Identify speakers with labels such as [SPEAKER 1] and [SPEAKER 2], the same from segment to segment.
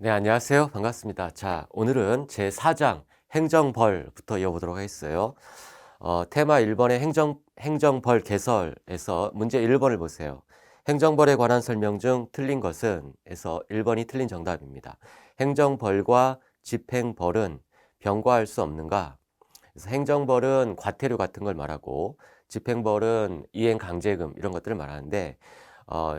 [SPEAKER 1] 네, 안녕하세요. 반갑습니다. 자, 오늘은 제4장 행정벌부터 이어보도록 하겠어요. 테마 1번의 행정벌 개설에서 문제 1번을 보세요. 행정벌에 관한 설명 중 틀린 것은 에서 1번이 틀린 정답입니다. 행정벌과 집행벌은 병과할 수 없는가? 그래서 행정벌은 과태료 같은 걸 말하고 집행벌은 이행강제금 이런 것들을 말하는데 어,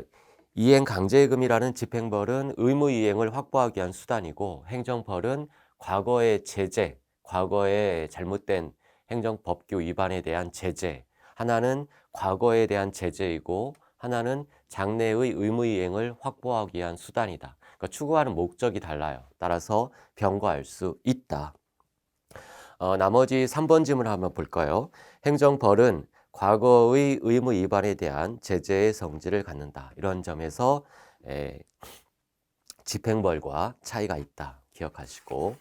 [SPEAKER 1] 이행강제금이라는 집행벌은 의무 이행을 확보하기 위한 수단이고 행정벌은 과거의 제재, 과거의 잘못된 행정법규 위반에 대한 제재, 하나는 과거에 대한 제재이고 하나는 장래의 의무 이행을 확보하기 위한 수단이다. 그러니까 추구하는 목적이 달라요. 따라서 병과할 수 있다. 나머지 3번 질문을 한번 볼까요? 행정벌은 과거의 의무 위반에 대한 제재의 성질을 갖는다. 이런 점에서 집행벌과 차이가 있다. 기억하시고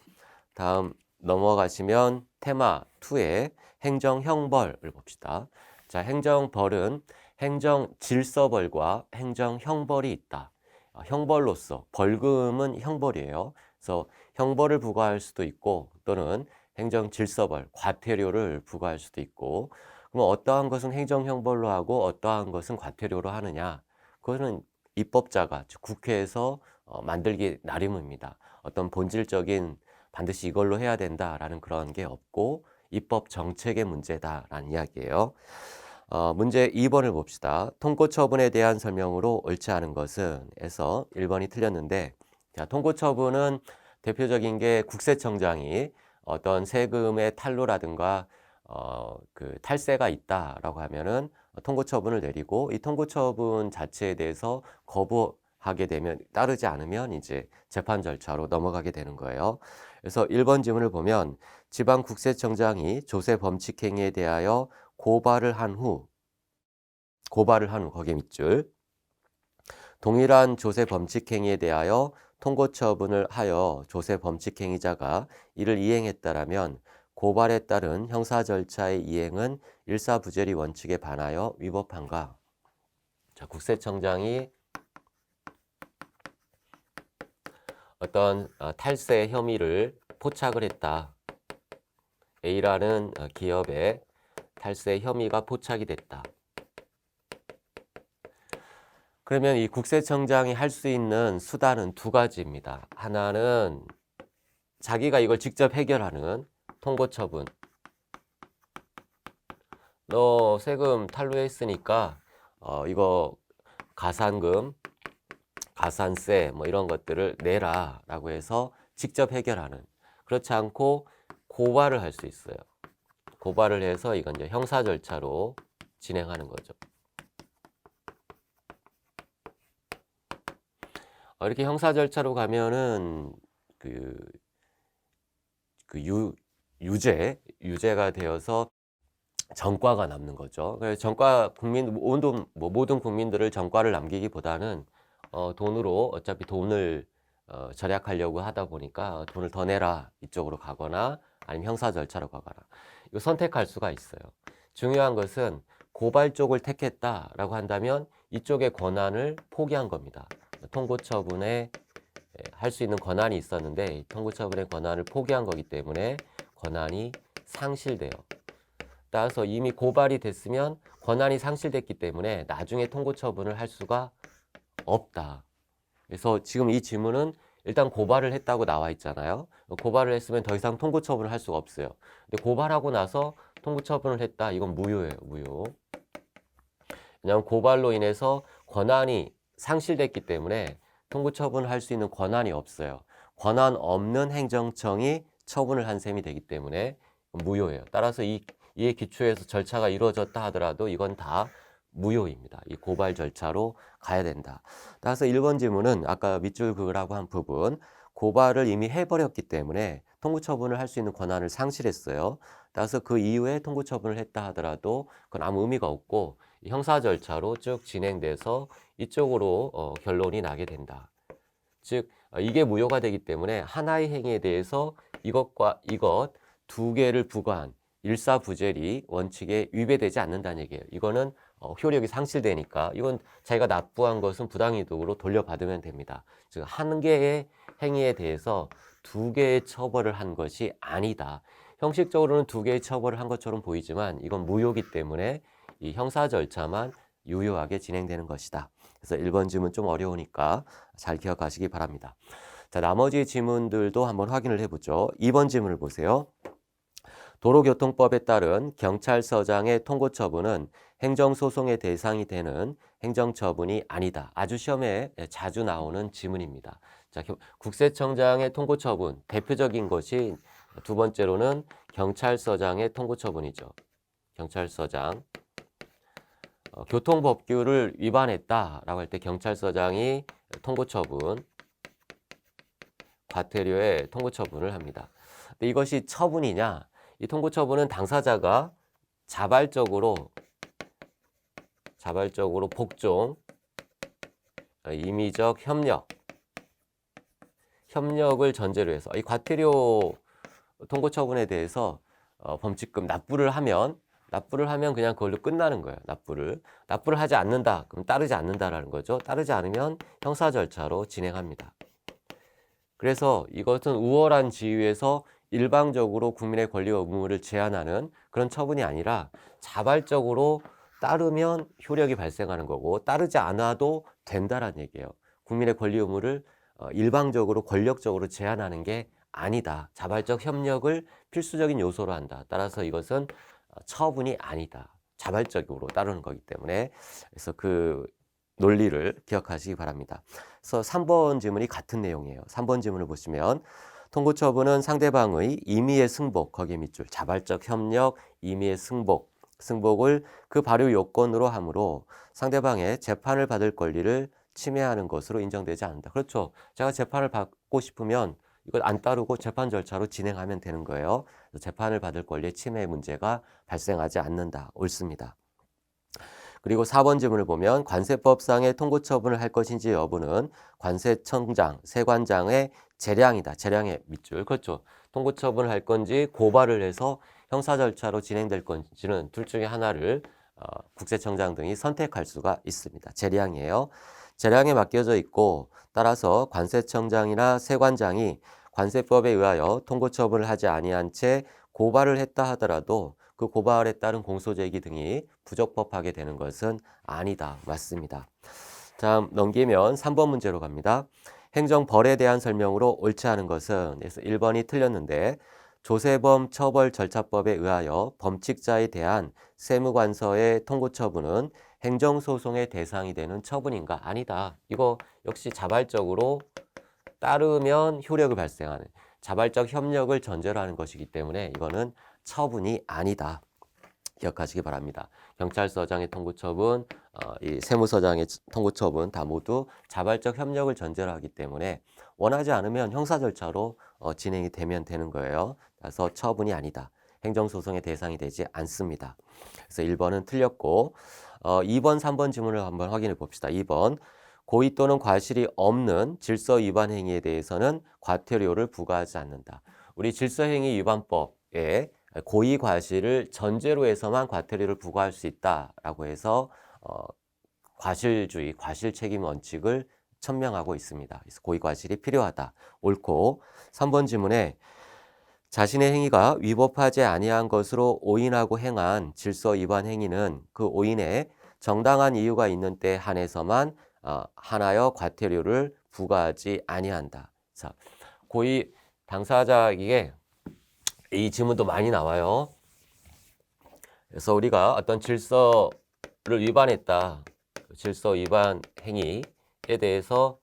[SPEAKER 1] 다음 넘어가시면 테마 2의 행정형벌을 봅시다. 자, 행정벌은 행정질서벌과 행정형벌이 있다. 형벌로서 벌금은 형벌이에요. 그래서 형벌을 부과할 수도 있고 또는 행정질서벌, 과태료를 부과할 수도 있고 그럼 어떠한 것은 행정형벌로 하고 어떠한 것은 과태료로 하느냐? 그것은 입법자가 즉 국회에서 만들기 나름입니다. 어떤 본질적인 반드시 이걸로 해야 된다라는 그런 게 없고 입법 정책의 문제다라는 이야기예요. 문제 2번을 봅시다. 통고처분에 대한 설명으로 옳지 않은 것은 에서 1번이 틀렸는데 자, 통고처분은 대표적인 게 국세청장이 어떤 세금의 탈루라든가 그 탈세가 있다라고 하면은 통고처분을 내리고 이 통고처분 자체에 대해서 거부하게 되면 따르지 않으면 이제 재판 절차로 넘어가게 되는 거예요. 그래서 1번 지문을 보면 지방국세청장이 조세 범칙 행위에 대하여 고발을 한 후 거기에 밑줄 동일한 조세 범칙 행위에 대하여 통고처분을 하여 조세 범칙 행위자가 이를 이행했다라면 고발에 따른 형사 절차의 이행은 일사부재리 원칙에 반하여 위법한가? 자, 국세청장이 어떤 탈세 혐의를 포착을 했다. A라는 기업에 탈세 혐의가 포착이 됐다. 그러면 이 국세청장이 할 수 있는 수단은 두 가지입니다. 하나는 자기가 이걸 직접 해결하는 통고처분. 너 세금 탈루했으니까 이거 가산금, 가산세 뭐 이런 것들을 내라라고 해서 직접 해결하는. 그렇지 않고 고발을 할 수 있어요. 고발을 해서 이건 이제 형사 절차로 진행하는 거죠. 이렇게 형사 절차로 가면은 그 유죄가 되어서 전과가 남는 거죠. 그래서 전과 모든 국민들을 전과를 남기기보다는 돈으로 어차피 돈을 절약하려고 하다 보니까 돈을 더 내라 이쪽으로 가거나 아니면 형사 절차로 가거나 이거 선택할 수가 있어요. 중요한 것은 고발 쪽을 택했다라고 한다면 이쪽의 권한을 포기한 겁니다. 통고처분에 할 수 있는 권한이 있었는데 통고처분의 권한을 포기한 거기 때문에 권한이 상실돼요. 따라서 이미 고발이 됐으면 권한이 상실됐기 때문에 나중에 통고처분을 할 수가 없다. 그래서 지금 이 질문은 일단 고발을 했다고 나와 있잖아요. 고발을 했으면 더 이상 통고처분을 할 수가 없어요. 근데 고발하고 나서 통고처분을 했다. 이건 무효예요. 무효. 왜냐하면 고발로 인해서 권한이 상실됐기 때문에 통고처분을 할 수 있는 권한이 없어요. 권한 없는 행정청이 처분을 한 셈이 되기 때문에 무효예요. 따라서 이에 기초해서 절차가 이루어졌다 하더라도 이건 다 무효입니다. 이 고발 절차로 가야 된다. 따라서 1번 질문은 아까 밑줄 그으라고 한 부분 고발을 이미 해버렸기 때문에 통고처분을 할 수 있는 권한을 상실했어요. 따라서 그 이후에 통고처분을 했다 하더라도 그건 아무 의미가 없고 형사 절차로 쭉 진행돼서 이쪽으로 결론이 나게 된다. 즉 이게 무효가 되기 때문에 하나의 행위에 대해서 이것과 이것 두 개를 부과한 일사부재리 원칙에 위배되지 않는다는 얘기예요. 이거는 효력이 상실되니까 이건 자기가 납부한 것은 부당이득으로 돌려받으면 됩니다. 즉, 한 개의 행위에 대해서 두 개의 처벌을 한 것이 아니다. 형식적으로는 두 개의 처벌을 한 것처럼 보이지만 이건 무효이기 때문에 이 형사 절차만 유효하게 진행되는 것이다. 그래서 1번 지문 좀 어려우니까 잘 기억하시기 바랍니다. 자, 나머지 지문들도 한번 확인을 해보죠. 2번 지문을 보세요. 도로교통법에 따른 경찰서장의 통고처분은 행정소송의 대상이 되는 행정처분이 아니다. 아주 시험에 자주 나오는 지문입니다. 자, 국세청장의 통고처분, 대표적인 것이 두 번째로는 경찰서장의 통고처분이죠. 경찰서장. 교통법규를 위반했다라고 할 때 경찰서장이 통고처분, 과태료의 통고처분을 합니다. 근데 이것이 처분이냐? 이 통고처분은 당사자가 자발적으로 복종, 임의적 협력을 전제로 해서 이 과태료 통고처분에 대해서 범칙금 납부를 하면 그냥 그걸로 끝나는 거예요. 납부를 하지 않는다. 그럼 따르지 않는다라는 거죠. 따르지 않으면 형사 절차로 진행합니다. 그래서 이것은 우월한 지위에서 일방적으로 국민의 권리와 의무를 제한하는 그런 처분이 아니라 자발적으로 따르면 효력이 발생하는 거고 따르지 않아도 된다라는 얘기예요. 국민의 권리 의무를 일방적으로 권력적으로 제한하는 게 아니다. 자발적 협력을 필수적인 요소로 한다. 따라서 이것은 처분이 아니다. 자발적으로 따르는 거기 때문에 그래서 그 논리를 기억하시기 바랍니다. 그래서 3번 질문이 같은 내용이에요. 3번 질문을 보시면 통고처분은 상대방의 임의의 승복, 거기에 밑줄, 자발적 협력, 임의의 승복을 그 발효 요건으로 하므로 상대방의 재판을 받을 권리를 침해하는 것으로 인정되지 않는다. 그렇죠. 제가 재판을 받고 싶으면 이걸 안 따르고 재판 절차로 진행하면 되는 거예요. 재판을 받을 권리의 침해 문제가 발생하지 않는다. 옳습니다. 그리고 4번 질문을 보면 관세법상의 통고처분을 할 것인지 여부는 관세청장, 세관장의 재량이다. 재량의 밑줄. 그렇죠. 통고처분을 할 건지 고발을 해서 형사 절차로 진행될 건지는 둘 중에 하나를 국세청장 등이 선택할 수가 있습니다. 재량이에요. 재량에 맡겨져 있고 따라서 관세청장이나 세관장이 관세법에 의하여 통고처분을 하지 아니한 채 고발을 했다 하더라도 그 고발에 따른 공소제기 등이 부적법하게 되는 것은 아니다. 맞습니다. 다음 넘기면 3번 문제로 갑니다. 행정벌에 대한 설명으로 옳지 않은 것은 그래서 1번이 틀렸는데 조세범 처벌절차법에 의하여 범칙자에 대한 세무관서의 통고처분은 행정소송의 대상이 되는 처분인가? 아니다. 이거 역시 자발적으로 따르면 효력을 발생하는 자발적 협력을 전제로 하는 것이기 때문에 이거는 처분이 아니다. 기억하시기 바랍니다. 경찰서장의 통고처분, 이 세무서장의 통고처분 다 모두 자발적 협력을 전제로 하기 때문에 원하지 않으면 형사 절차로 진행이 되면 되는 거예요. 그래서 처분이 아니다. 행정소송의 대상이 되지 않습니다. 그래서 1번은 틀렸고 2번, 3번 지문을 한번 확인해 봅시다. 2번 고의 또는 과실이 없는 질서 위반 행위에 대해서는 과태료를 부과하지 않는다. 우리 질서행위 위반법에 고의 과실을 전제로 해서만 과태료를 부과할 수 있다라고 해서 과실주의, 과실책임 원칙을 천명하고 있습니다. 그래서 고의 과실이 필요하다. 옳고 3번 지문에 자신의 행위가 위법하지 아니한 것으로 오인하고 행한 질서 위반 행위는 그 오인에 정당한 이유가 있는 때 한해서만 한하여 과태료를 부과하지 아니한다. 자, 고의 당사자에게 이 질문도 많이 나와요. 그래서 우리가 어떤 질서를 위반했다. 질서 위반 행위에 대해서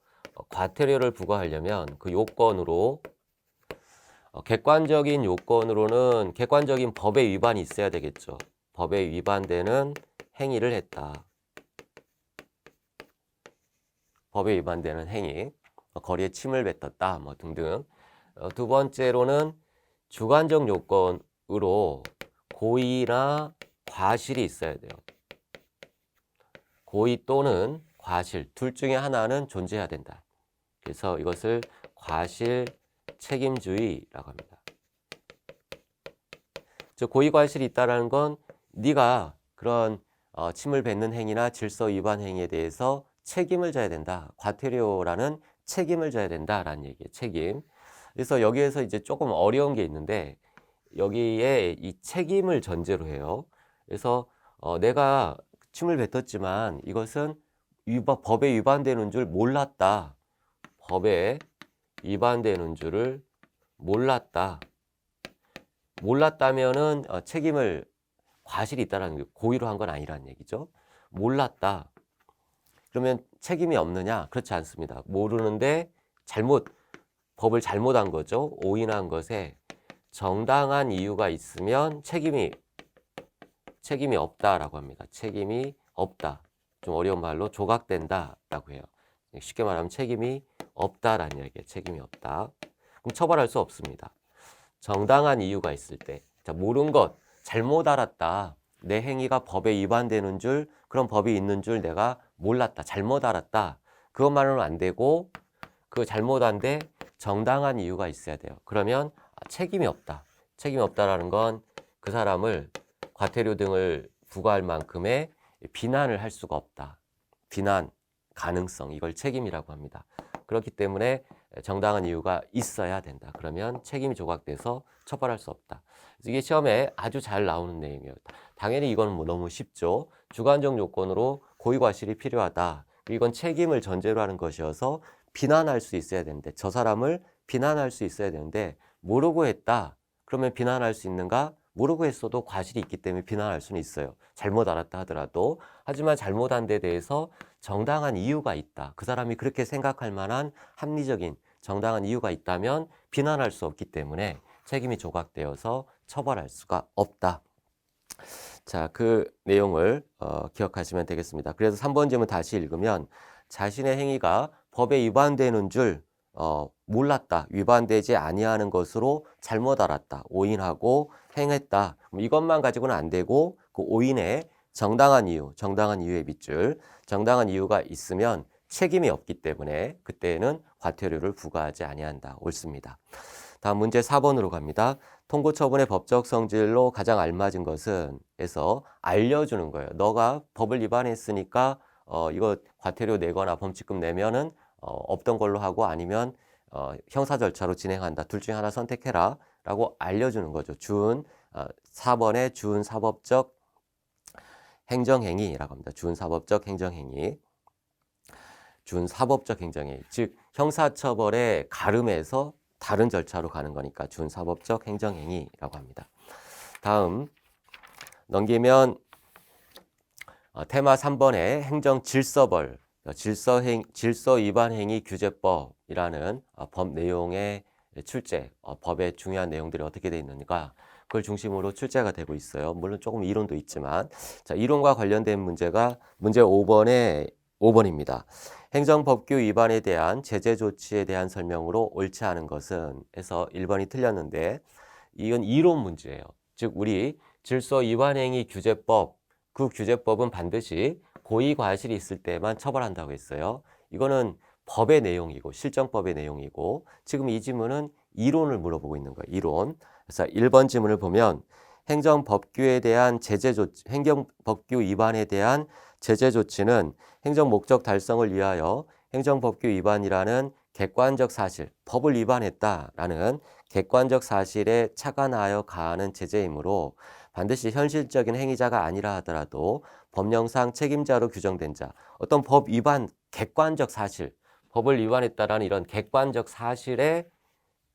[SPEAKER 1] 과태료를 부과하려면 그 요건으로 객관적인 요건으로는 객관적인 법의 위반이 있어야 되겠죠. 법에 위반되는 행위를 했다. 법에 위반되는 행위, 거리에 침을 뱉었다, 뭐 등등. 두 번째로는 주관적 요건으로 고의나 과실이 있어야 돼요. 고의 또는 과실 둘 중에 하나는 존재해야 된다. 그래서 이것을 과실 책임주의라고 합니다. 즉 고의 과실이 있다라는 건 네가 그런 침을 뱉는 행위나 질서 위반 행위에 대해서 책임을 져야 된다. 과태료라는 책임을 져야 된다라는 얘기예요. 책임. 그래서 여기에서 이제 조금 어려운 게 있는데 여기에 이 책임을 전제로 해요. 그래서 내가 침을 뱉었지만 이것은 법에 위반되는 줄 몰랐다. 법에 위반되는 줄을 몰랐다. 몰랐다면은 책임을 과실이 있다라는 게 고의로 한 건 아니라는 얘기죠. 몰랐다. 그러면 책임이 없느냐? 그렇지 않습니다. 모르는데 법을 잘못한 거죠. 오인한 것에 정당한 이유가 있으면 책임이 없다라고 합니다. 책임이 없다. 좀 어려운 말로 조각된다라고 해요. 쉽게 말하면 책임이 없다라는 얘기예요. 책임이 없다. 그럼 처벌할 수 없습니다. 정당한 이유가 있을 때, 자, 모른 것, 잘못 알았다. 내 행위가 법에 위반되는 줄, 그런 법이 있는 줄 내가 몰랐다. 잘못 알았다. 그것만으로는 안 되고 그 잘못한데 정당한 이유가 있어야 돼요. 그러면 책임이 없다. 책임이 없다라는 건 그 사람을 과태료 등을 부과할 만큼의 비난을 할 수가 없다. 비난 가능성, 이걸 책임이라고 합니다. 그렇기 때문에 정당한 이유가 있어야 된다. 그러면 책임이 조각돼서 처벌할 수 없다. 이게 시험에 아주 잘 나오는 내용이에요. 당연히 이건 뭐 너무 쉽죠. 주관적 요건으로 고의과실이 필요하다. 이건 책임을 전제로 하는 것이어서 비난할 수 있어야 되는데, 저 사람을 비난할 수 있어야 되는데 모르고 했다. 그러면 비난할 수 있는가? 모르고 했어도 과실이 있기 때문에 비난할 수는 있어요. 잘못 알았다 하더라도. 하지만 잘못한 데 대해서 정당한 이유가 있다. 그 사람이 그렇게 생각할 만한 합리적인 정당한 이유가 있다면 비난할 수 없기 때문에 책임이 조각되어서 처벌할 수가 없다. 자, 그 내용을 기억하시면 되겠습니다. 그래서 3번 질문 다시 읽으면 자신의 행위가 법에 위반되는 줄 몰랐다. 위반되지 아니하는 것으로 잘못 알았다. 오인하고 행했다. 이것만 가지고는 안 되고 그 오인에 정당한 이유의 밑줄, 정당한 이유가 있으면 책임이 없기 때문에 그때는 과태료를 부과하지 아니한다. 옳습니다. 다음 문제 4번으로 갑니다. 통고 처분의 법적 성질로 가장 알맞은 것은 에서 알려주는 거예요. 너가 법을 위반했으니까 이거 과태료 내거나 범칙금 내면은 없던 걸로 하고 아니면 형사 절차로 진행한다. 둘 중에 하나 선택해라 라고 알려주는 거죠. 4번의 준사법적 행정행위라고 합니다. 준사법적 행정행위. 준사법적 행정행위. 즉 형사처벌의 가름에서 다른 절차로 가는 거니까 준사법적 행정행위라고 합니다. 다음 넘기면 테마 3번의 행정질서벌, 질서 위반 행위 규제법이라는 법 내용의 출제, 법의 중요한 내용들이 어떻게 되어 있는가, 그걸 중심으로 출제가 되고 있어요. 물론 조금 이론도 있지만, 자, 이론과 관련된 문제가 문제 5번입니다. 행정법규 위반에 대한 제재 조치에 대한 설명으로 옳지 않은 것은 해서 1번이 틀렸는데, 이건 이론 문제예요. 즉 우리 질서 위반 행위 규제법, 그 규제법은 반드시 고의 과실이 있을 때만 처벌한다고 했어요. 이거는 법의 내용이고 실정법의 내용이고, 지금 이 지문은 이론을 물어보고 있는 거예요. 이론. 그래서 1번 지문을 보면 행정법규에 대한 제재 조치, 행정법규 위반에 대한 제재 조치는 행정 목적 달성을 위하여 행정법규 위반이라는 객관적 사실, 법을 위반했다라는 객관적 사실에 착안하여 가하는 제재이므로 반드시 현실적인 행위자가 아니라 하더라도 법령상 책임자로 규정된 자, 어떤 법 위반 객관적 사실, 법을 위반했다라는 이런 객관적 사실에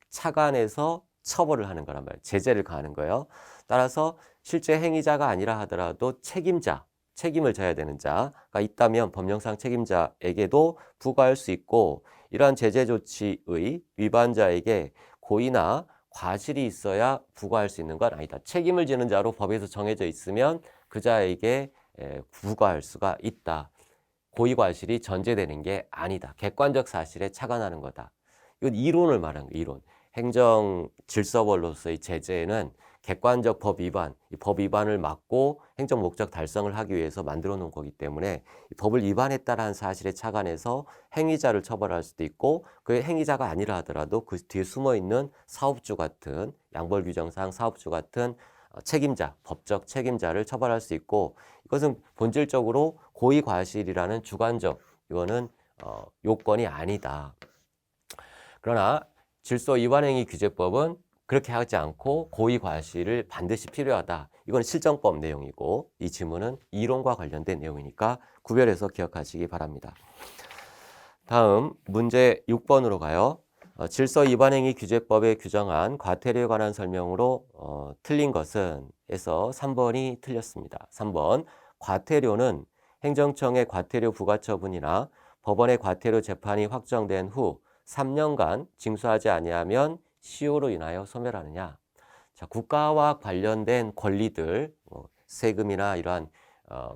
[SPEAKER 1] 착안해서 처벌을 하는 거란 말이에요. 제재를 가하는 거예요. 따라서 실제 행위자가 아니라 하더라도 책임을 져야 되는 자가 있다면 법령상 책임자에게도 부과할 수 있고, 이러한 제재 조치의 위반자에게 고의나 과실이 있어야 부과할 수 있는 건 아니다. 책임을 지는 자로 법에서 정해져 있으면 그 자에게 부과할 수가 있다. 고의 과실이 전제되는 게 아니다. 객관적 사실에 착안하는 거다. 이건 이론을 말하는 거예요. 이론. 행정 질서벌로서의 제재는 객관적 법 위반, 이 법 위반을 막고 행정 목적 달성을 하기 위해서 만들어 놓은 거기 때문에 이 법을 위반했다라는 사실에 착안해서 행위자를 처벌할 수도 있고, 그 행위자가 아니라 하더라도 그 뒤에 숨어 있는 사업주 같은, 양벌 규정상 사업주 같은 책임자, 법적 책임자를 처벌할 수 있고, 이것은 본질적으로 고의 과실이라는 주관적 이거는 요건이 아니다. 그러나 질서 위반행위 규제법은 그렇게 하지 않고 고의 과실을 반드시 필요하다. 이건 실정법 내용이고 이 지문은 이론과 관련된 내용이니까 구별해서 기억하시기 바랍니다. 다음 문제 6번으로 가요. 질서 위반행위 규제법에 규정한 과태료에 관한 설명으로 틀린 것은 에서 3번이 틀렸습니다. 3번 과태료는 행정청의 과태료 부과처분이나 법원의 과태료 재판이 확정된 후 3년간 징수하지 아니하면 시효로 인하여 소멸하느냐. 자, 국가와 관련된 권리들, 세금이나 이러한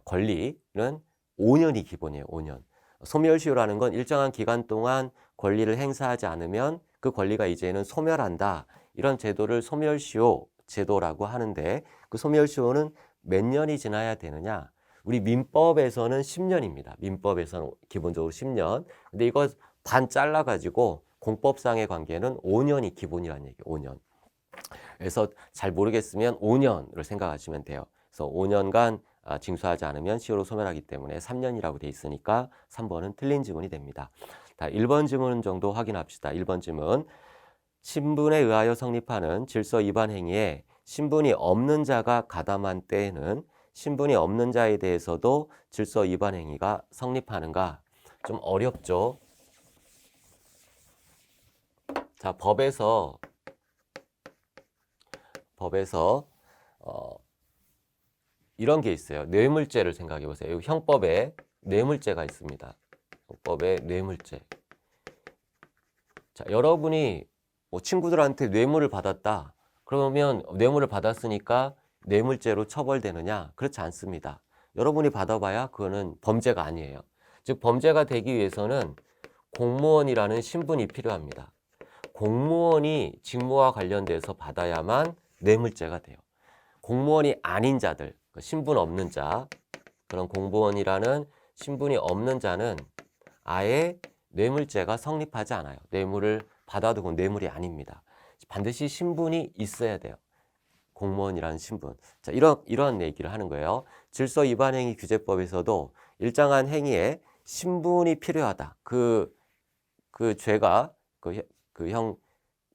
[SPEAKER 1] 권리는 5년이 기본이에요. 5년. 소멸시효라는 건 일정한 기간 동안 권리를 행사하지 않으면 그 권리가 이제는 소멸한다. 이런 제도를 소멸시효 제도라고 하는데 그 소멸시효는 몇 년이 지나야 되느냐? 우리 민법에서는 10년입니다. 민법에서는 기본적으로 10년. 근데 이거 반 잘라가지고 공법상의 관계는 5년이 기본이라는 얘기예요. 5년. 그래서 잘 모르겠으면 5년을 생각하시면 돼요. 그래서 5년간 징수하지 않으면 시효로 소멸하기 때문에 3년이라고 돼 있으니까 3번은 틀린 지문이 됩니다. 1번 지문 정도 확인합시다. 1번 지문. 신분에 의하여 성립하는 질서 위반 행위에 신분이 없는 자가 가담한 때에는 신분이 없는 자에 대해서도 질서 위반 행위가 성립하는가? 좀 어렵죠? 자, 법에서 이런 게 있어요. 뇌물죄를 생각해 보세요. 형법에 뇌물죄가 있습니다. 형법에 뇌물죄. 자, 여러분이 뭐 친구들한테 뇌물을 받았다. 그러면 뇌물을 받았으니까 뇌물죄로 처벌되느냐? 그렇지 않습니다. 여러분이 받아봐야 그거는 범죄가 아니에요. 즉 범죄가 되기 위해서는 공무원이라는 신분이 필요합니다. 공무원이 직무와 관련돼서 받아야만 뇌물죄가 돼요. 공무원이 아닌 자들, 신분 없는 자, 그런 공무원이라는 신분이 없는 자는 아예 뇌물죄가 성립하지 않아요. 뇌물을 받아도 그건 뇌물이 아닙니다. 반드시 신분이 있어야 돼요. 공무원이라는 신분. 자, 이런 얘기를 하는 거예요. 질서 위반 행위 규제법에서도 일정한 행위에 신분이 필요하다. 그 죄가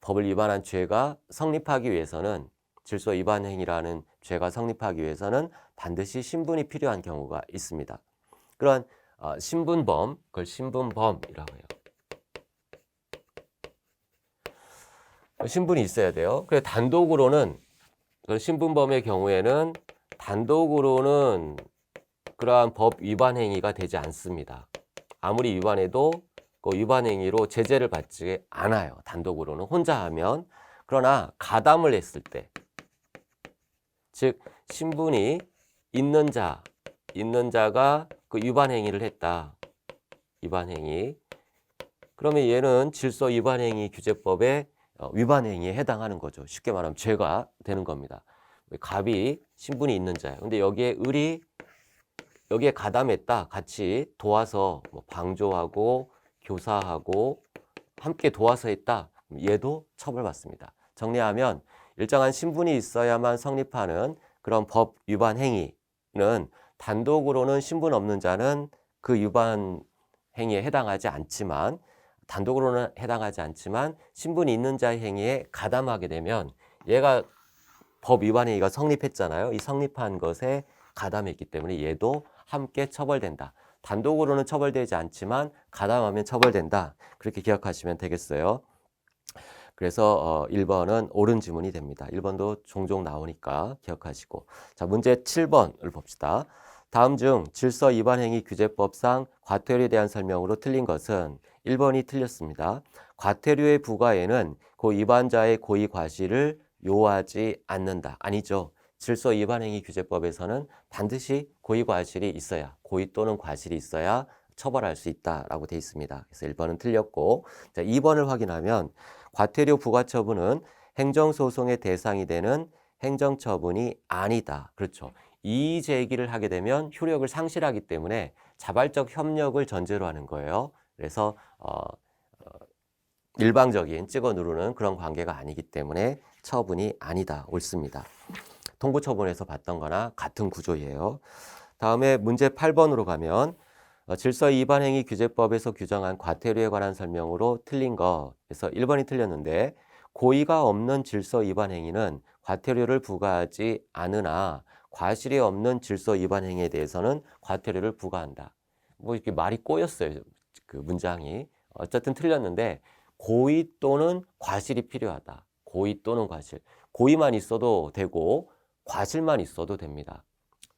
[SPEAKER 1] 법을 위반한 죄가 성립하기 위해서는 질서 위반 행위라는 죄가 성립하기 위해서는 반드시 신분이 필요한 경우가 있습니다. 그런 신분범, 그걸 신분범이라고 해요. 신분이 있어야 돼요. 그래서 단독으로는 신분범의 경우에는 단독으로는 그러한 법 위반 행위가 되지 않습니다. 아무리 위반해도 그 위반 행위로 제재를 받지 않아요. 단독으로는 혼자 하면. 그러나 가담을 했을 때, 즉 신분이 있는 자가 그 위반 행위를 했다. 위반 행위. 그러면 얘는 질서 위반 행위 규제법의 위반 행위에 해당하는 거죠. 쉽게 말하면 죄가 되는 겁니다. 갑이 신분이 있는 자예요. 근데 여기에 을이 여기에 가담했다. 같이 도와서 뭐 방조하고 교사하고 함께 도와서 했다. 얘도 처벌받습니다. 정리하면 일정한 신분이 있어야만 성립하는 그런 법 위반 행위는 단독으로는 신분 없는 자는 그 위반 행위에 해당하지 않지만 단독으로는 해당하지 않지만 신분이 있는 자의 행위에 가담하게 되면 얘가 법 위반 행위가 성립했잖아요. 이 성립한 것에 가담했기 때문에 얘도 함께 처벌된다. 단독으로는 처벌되지 않지만 가담하면 처벌된다. 그렇게 기억하시면 되겠어요. 그래서 1번은 옳은 지문이 됩니다. 1번도 종종 나오니까 기억하시고. 자, 문제 7번을 봅시다. 다음 중 질서 위반 행위 규제법상 과태료에 대한 설명으로 틀린 것은 1번이 틀렸습니다. 과태료의 부과에는 그 위반자의 고의 과실을 요하지 않는다. 아니죠. 질서 위반 행위 규제법에서는 반드시 고의 과실이 있어야, 고의 또는 과실이 있어야 처벌할 수 있다라고 되어 있습니다. 그래서 1번은 틀렸고, 자, 2번을 확인하면 과태료 부과 처분은 행정소송의 대상이 되는 행정처분이 아니다. 그렇죠. 이의 제기를 하게 되면 효력을 상실하기 때문에 자발적 협력을 전제로 하는 거예요. 그래서 일방적인 찍어 누르는 그런 관계가 아니기 때문에 처분이 아니다. 옳습니다. 통보처분에서 봤던 거나 같은 구조예요. 다음에 문제 8번으로 가면 질서 위반 행위 규제법에서 규정한 과태료에 관한 설명으로 틀린 거에서 1번이 틀렸는데 고의가 없는 질서 위반 행위는 과태료를 부과하지 않으나 과실이 없는 질서 위반 행위에 대해서는 과태료를 부과한다. 뭐 이렇게 말이 꼬였어요. 그 문장이. 어쨌든 틀렸는데 고의 또는 과실이 필요하다. 고의 또는 과실. 고의만 있어도 되고 과실만 있어도 됩니다.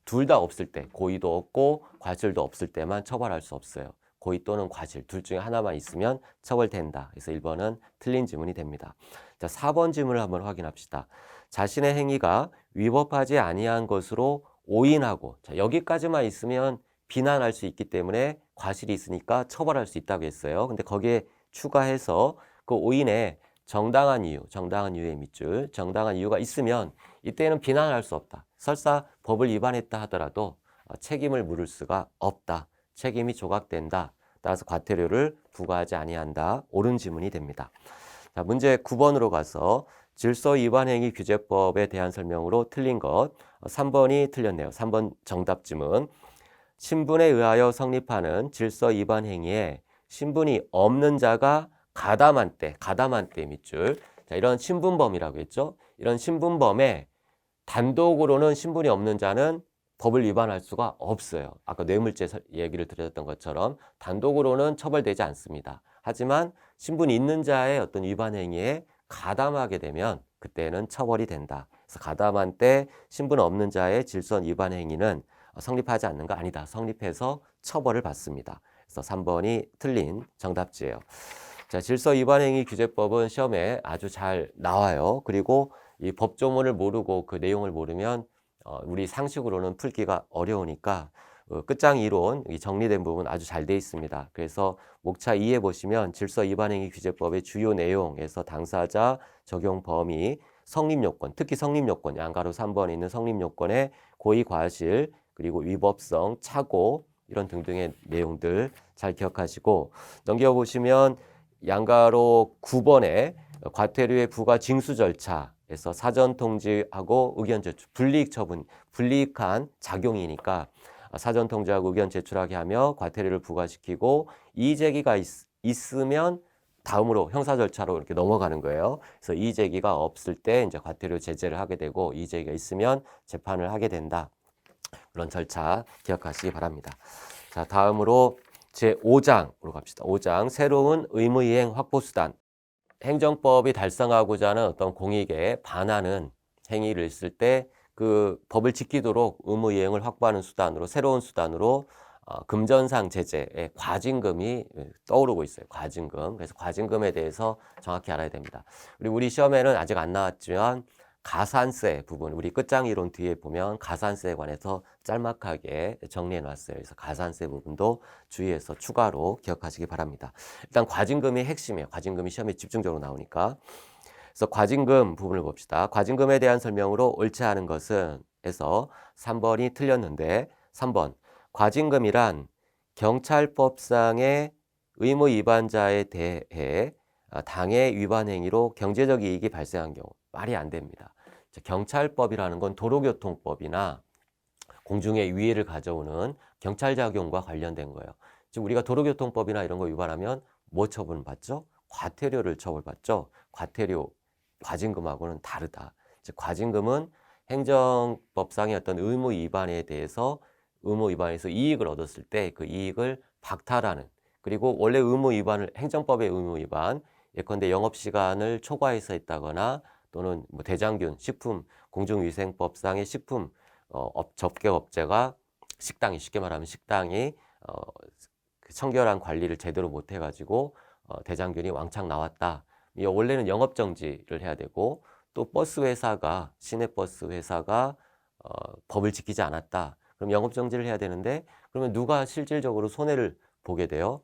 [SPEAKER 1] 둘 다 없을 때, 고의도 없고 과실도 없을 때만 처벌할 수 없어요. 고의 또는 과실 둘 중에 하나만 있으면 처벌된다. 그래서 1번은 틀린 지문이 됩니다. 자, 4번 지문을 한번 확인합시다. 자신의 행위가 위법하지 아니한 것으로 오인하고, 자, 여기까지만 있으면 비난할 수 있기 때문에 과실이 있으니까 처벌할 수 있다고 했어요. 근데 거기에 추가해서 그 오인에 정당한 이유의 밑줄, 정당한 이유가 있으면 이때는 비난할 수 없다. 설사 법을 위반했다 하더라도 책임을 물을 수가 없다. 책임이 조각된다. 따라서 과태료를 부과하지 아니한다. 옳은 지문이 됩니다. 자, 문제 9번으로 가서 질서 위반 행위 규제법에 대한 설명으로 틀린 것 3번이 틀렸네요. 3번 정답 지문. 신분에 의하여 성립하는 질서 위반 행위에 신분이 없는 자가 가담한 때 밑줄. 자, 이런 신분범이라고 했죠. 이런 신분범에 단독으로는 신분이 없는 자는 법을 위반할 수가 없어요. 아까 뇌물죄 얘기를 드렸던 것처럼 단독으로는 처벌되지 않습니다. 하지만 신분이 있는 자의 어떤 위반 행위에 가담하게 되면 그때는 처벌이 된다. 그래서 가담한 때 신분 없는 자의 질서 위반 행위는 성립하지 않는 거 아니다. 성립해서 처벌을 받습니다. 그래서 3번이 틀린 정답지예요. 자, 질서 위반 행위 규제법은 시험에 아주 잘 나와요. 그리고 이 법조문을 모르고 그 내용을 모르면 우리 상식으로는 풀기가 어려우니까 끝장 이론 정리된 부분 아주 잘 돼 있습니다. 그래서 목차 2에 보시면 질서 위반 행위 규제법의 주요 내용에서 당사자, 적용 범위, 성립 요건, 특히 성립 요건, 양가로 3번에 있는 성립 요건의 고의 과실, 그리고 위법성, 착오 이런 등등의 내용들 잘 기억하시고 넘겨보시면 양가로 9번에 과태료의 부과 징수 절차에서 사전 통지하고 의견 제출, 불이익 처분, 불이익한 작용이니까 사전 통지하고 의견 제출하게 하며 과태료를 부과시키고 이의 제기가 있으면 다음으로 형사 절차로 이렇게 넘어가는 거예요. 그래서 이의 제기가 없을 때 이제 과태료 제재를 하게 되고 이의 제기가 있으면 재판을 하게 된다. 그런 절차 기억하시기 바랍니다. 자, 다음으로 제5장으로 갑시다. 5장 새로운 의무이행 확보수단. 행정법이 달성하고자 하는 어떤 공익에 반하는 행위를 있을 때 그 법을 지키도록 의무이행을 확보하는 수단으로 새로운 수단으로 금전상 제재의 과징금이 떠오르고 있어요. 과징금. 그래서 과징금에 대해서 정확히 알아야 됩니다. 그리고 우리 시험에는 아직 안 나왔지만 가산세 부분, 우리 끝장 이론 뒤에 보면 가산세에 관해서 짤막하게 정리해 놨어요. 그래서 가산세 부분도 주의해서 추가로 기억하시기 바랍니다. 일단 과징금이 핵심이에요. 과징금이 시험에 집중적으로 나오니까. 그래서 과징금 부분을 봅시다. 과징금에 대한 설명으로 옳지 않은 것은 해서 3번이 틀렸는데 3번 과징금이란 경찰법상의 의무 위반자에 대해 당해 위반 행위로 경제적 이익이 발생한 경우 말이 안 됩니다. 경찰법이라는 건 도로교통법이나 공중의 위해를 가져오는 경찰작용과 관련된 거예요. 지금 우리가 도로교통법이나 이런 거 위반하면 뭐 처분받죠? 과태료를 처벌받죠. 과태료, 과징금하고는 다르다. 즉 과징금은 행정법상의 어떤 의무 위반에 대해서 의무 위반에서 이익을 얻었을 때 그 이익을 박탈하는, 그리고 원래 의무 위반을 행정법의 의무 위반, 예컨대 영업시간을 초과해서 했다거나 또는 뭐 대장균, 식품, 공중위생법상의 식품 접객업체가 식당이, 쉽게 말하면 식당이 그 청결한 관리를 제대로 못 해가지고 대장균이 왕창 나왔다. 원래는 영업정지를 해야 되고, 또 버스 회사가, 시내버스 회사가 법을 지키지 않았다. 그럼 영업정지를 해야 되는데, 그러면 누가 실질적으로 손해를 보게 돼요?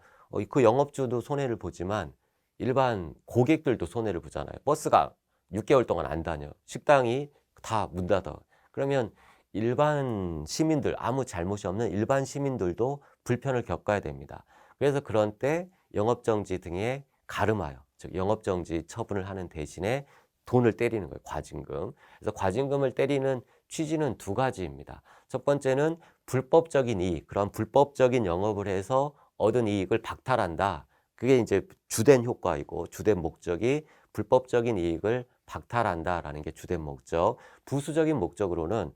[SPEAKER 1] 그 영업주도 손해를 보지만 일반 고객들도 손해를 보잖아요. 버스가 6개월 동안 안 다녀. 식당이 다 문 닫아. 그러면 일반 시민들, 아무 잘못이 없는 일반 시민들도 불편을 겪어야 됩니다. 그래서 그런 때 영업정지 등에 가름하여, 즉 영업정지 처분을 하는 대신에 돈을 때리는 거예요. 과징금. 그래서 과징금을 때리는 취지는 두 가지입니다. 첫 번째는 불법적인 이익, 그런 불법적인 영업을 해서 얻은 이익을 박탈한다. 그게 이제 주된 효과이고 주된 목적이 불법적인 이익을 박탈한다라는 게 주된 목적. 부수적인 목적으로는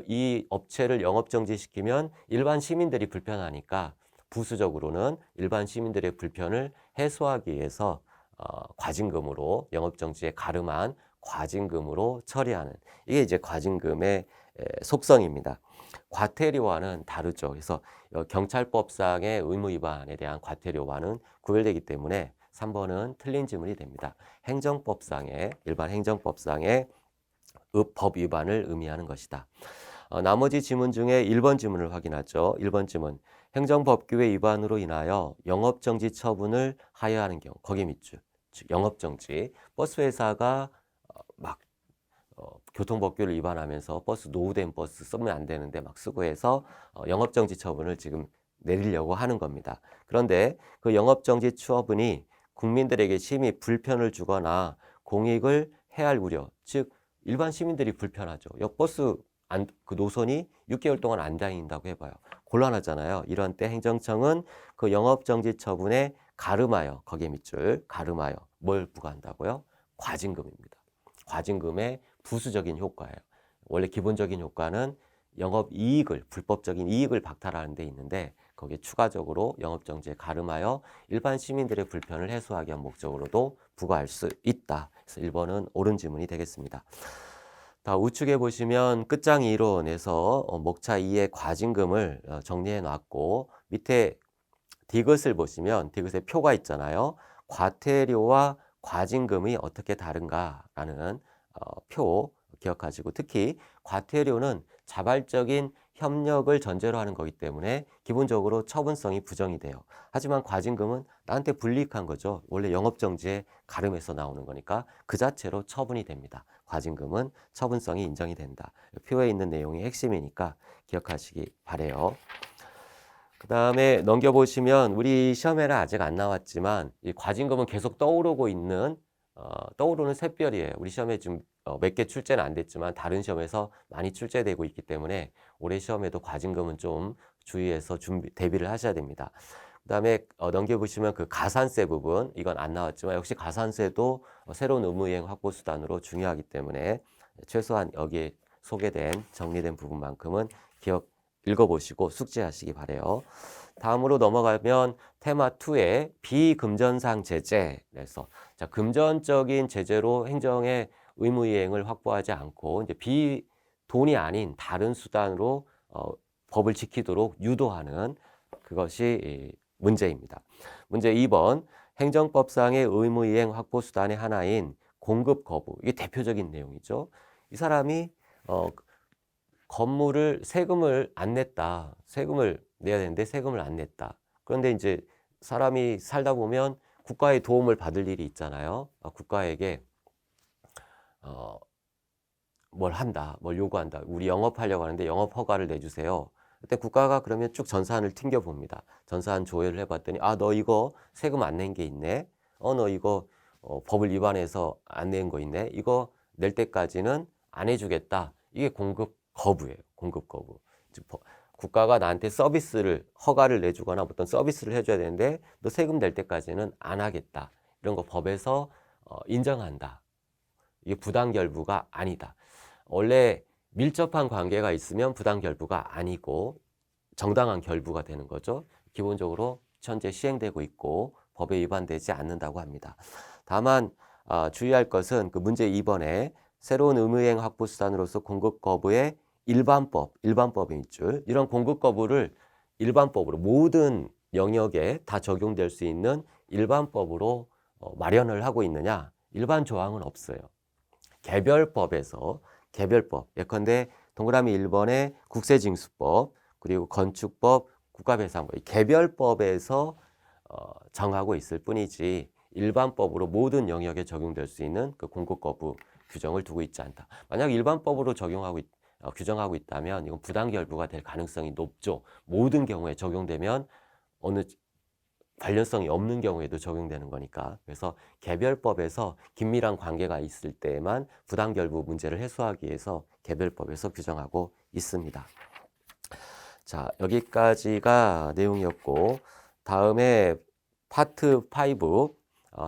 [SPEAKER 1] 이 업체를 영업정지시키면 일반 시민들이 불편하니까 부수적으로는 일반 시민들의 불편을 해소하기 위해서 과징금으로 영업정지에 가름한 과징금으로 처리하는 이게 이제 과징금의 속성입니다. 과태료와는 다르죠. 그래서 경찰법상의 의무위반에 대한 과태료와는 구별되기 때문에 3번은 틀린 지문이 됩니다. 일반 행정법상의 법 위반을 의미하는 것이다. 나머지 지문 중에 1번 지문을 확인하죠. 1번 지문. 행정법규의 위반으로 인하여 영업정지 처분을 하여하는 경우, 거기 밑줄, 즉 영업정지. 버스 회사가 막 교통법규를 위반하면서 노후된 버스 쓰면 안 되는데 막 쓰고 해서 영업정지 처분을 지금 내리려고 하는 겁니다. 그런데 그 영업정지 처분이 국민들에게 심히 불편을 주거나 공익을 해할 우려, 즉 일반 시민들이 불편하죠. 버스 그 노선이 6개월 동안 안 다닌다고 해봐요. 곤란하잖아요. 이런 때 행정청은 그 영업정지 처분에 가름하여, 거기에 밑줄, 가름하여 뭘 부과한다고요? 과징금입니다. 과징금의 부수적인 효과예요. 원래 기본적인 효과는 영업이익을, 불법적인 이익을 박탈하는 데 있는데 거기에 추가적으로 영업정지에 가름하여 일반 시민들의 불편을 해소하기 위한 목적으로도 부과할 수 있다. 그래서 1번은 옳은 지문이 되겠습니다. 다 우측에 보시면 끝장 이론에서 목차 2의 과징금을 정리해 놨고 밑에 디귿을 보시면 디귿에 표가 있잖아요. 과태료와 과징금이 어떻게 다른가라는 표 기억하시고 특히 과태료는 자발적인 협력을 전제로 하는 거기 때문에 기본적으로 처분성이 부정이 돼요. 하지만 과징금은 나한테 불이익한 거죠. 원래 영업정지에 가름해서 나오는 거니까 그 자체로 처분이 됩니다. 과징금은 처분성이 인정이 된다. 표에 있는 내용이 핵심이니까 기억하시기 바래요. 그 다음에 넘겨보시면 우리 시험에는 아직 안 나왔지만 이 과징금은 계속 떠오르는 샛별이에요. 우리 시험에 지금 몇 개 출제는 안 됐지만 다른 시험에서 많이 출제되고 있기 때문에 올해 시험에도 과징금은 좀 주의해서 대비를 하셔야 됩니다. 그 다음에 넘겨보시면 그 가산세 부분, 이건 안 나왔지만 역시 가산세도 새로운 의무이행 확보 수단으로 중요하기 때문에 최소한 여기에 소개된 정리된 부분만큼은 읽어보시고 숙지하시기 바래요. 다음으로 넘어가면 테마 2의 비금전상 제재. 그래서 자, 금전적인 제재로 행정의 의무이행을 확보하지 않고 이제 돈이 아닌 다른 수단으로 법을 지키도록 유도하는 그것이 문제입니다. 문제 2번 행정법상의 의무이행 확보 수단의 하나인 공급 거부. 이게 대표적인 내용이죠. 이 사람이 건물을 세금을 안 냈다. 세금을 내야 되는데 세금을 안 냈다. 그런데 이제 사람이 살다 보면 국가의 도움을 받을 일이 있잖아요. 국가에게 뭘 요구한다. 우리 영업하려고 하는데 영업 허가를 내주세요. 그때 국가가 그러면 쭉 전사안을 튕겨봅니다. 전사안 조회를 해봤더니 너 이거 세금 안 낸 게 있네. 너 이거 법을 위반해서 안 낸 거 있네. 이거 낼 때까지는 안 해주겠다. 이게 공급 거부예요. 공급 거부. 즉 국가가 나한테 허가를 내주거나 어떤 서비스를 해줘야 되는데 너 세금 낼 때까지는 안 하겠다. 이런 거 법에서 인정한다. 이게 부당결부가 아니다. 원래 밀접한 관계가 있으면 부당결부가 아니고 정당한 결부가 되는 거죠. 기본적으로 현재 시행되고 있고 법에 위반되지 않는다고 합니다. 다만 주의할 것은 그 문제 2번에 새로운 의무이행 확보 수단으로서 공급 거부의 일반법인 줄, 이런 공급 거부를 일반법으로 모든 영역에 다 적용될 수 있는 일반법으로 마련을 하고 있느냐? 일반 조항은 없어요. 개별법, 예컨대 동그라미 1번에 국세징수법, 그리고 건축법, 국가배상법, 개별법에서 정하고 있을 뿐이지 일반법으로 모든 영역에 적용될 수 있는 그 공급 거부 규정을 두고 있지 않다. 만약 일반법으로 규정하고 있다면 이건 부당결부가 될 가능성이 높죠. 모든 경우에 적용되면 관련성이 없는 경우에도 적용되는 거니까. 그래서 개별법에서 긴밀한 관계가 있을 때에만 부당결부 문제를 해소하기 위해서 개별법에서 규정하고 있습니다. 자, 여기까지가 내용이었고, 다음에 파트 5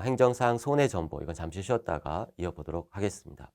[SPEAKER 1] 행정사항 손해전보, 이건 잠시 쉬었다가 이어보도록 하겠습니다.